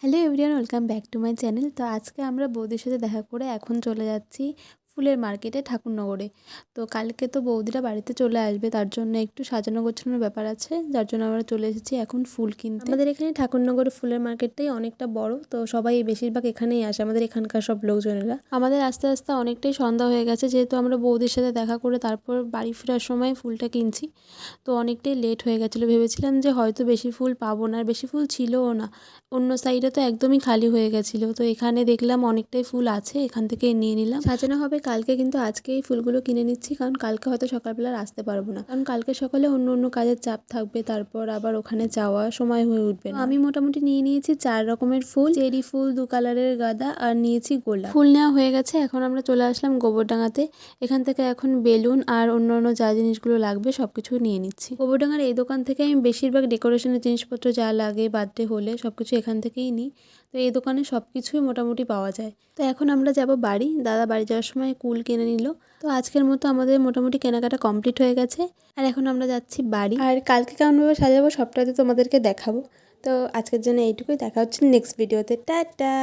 Hello everyone, welcome back to my channel. তো আজকে আমরা বৌদির সাথে দেখা করে এখন চলে যাচ্ছি ফুলের মার্কেটে ঠাকুরনগরে। তো কালকে তো বৌদিরা বাড়িতে চলে আসবে, তার জন্য একটু সাজানো গোছানোর ব্যাপার আছে, যার জন্য আমরা চলে এসেছি এখন ফুল কিনতে। আমাদের এখানে ঠাকুরনগরের ফুলের মার্কেটটাই অনেকটা বড়, তো সবাই বেশিরভাগ এখানেই আসে, আমাদের এখানকার সব লোকজনেরা। আমাদের আস্তে আস্তে অনেকটাই সন্ধ্যা হয়ে গেছে, যেহেতু আমরা বৌদির সাথে দেখা করে তারপর বাড়ি ফেরার সময় ফুলটা কিনছি, তো অনেকটাই লেট হয়ে গেছিলো। ভেবেছিলাম যে হয়তো বেশি ফুল পাবো না, আর বেশি ফুল ছিলও না। অন্য সাইডে তো একদমই খালি হয়ে গেছিলো, তো এখানে দেখলাম অনেকটাই ফুল আছে, এখান থেকে নিয়ে নিলাম। সাজানো হবে কালকে, কিন্তু আজকে এই ফুলগুলো কিনে নিচ্ছি, কারণ কালকে হয়তো সকালবেলা আসতে পারবো না, কারণ কালকে সকালে অন্য অন্য কাজের চাপ থাকবে, তারপর আবার ওখানে যাওয়া সময় হয়ে উঠবে না। আমি মোটামুটি নিয়ে নিয়েছি 4 রকমের ফুল, চেরি ফুল, 2 কালারের গাঁদা, আর নিয়েছি গোলাপ ফুল। নেওয়া হয়ে গেছে, এখন আমরা চলে আসলাম গোবরডাঙ্গাতে। এখান থেকে এখন বেলুন আর অন্য অন্য যা জিনিসগুলো লাগবে সব কিছু নিয়ে নিচ্ছি। গোবরডাঙ্গার এই দোকান থেকে আমি বেশিরভাগ ডেকোরেশনের জিনিসপত্র যা লাগে বার্থডে হলে সব কিছু এখান থেকেই নিই। তো এই দোকানে সব কিছুই মোটামুটি পাওয়া যায়। তো এখন আমরা যাব বাড়ি। দাদা বাড়ি যাওয়ার সময় কুল কিনে নিল। তো আজকের মতো আমাদের মোটামুটি কেনাকাটা কমপ্লিট হয়ে গেছে, আর এখন আমরা যাচ্ছি বাড়ি। আর কালকে কেমনভাবে সাজাবো সবটাই তো তোমাদেরকে দেখাবো। তো আজকের জন্য এইটুকুই, দেখা হচ্ছে নেক্সট ভিডিওতে। টাটা।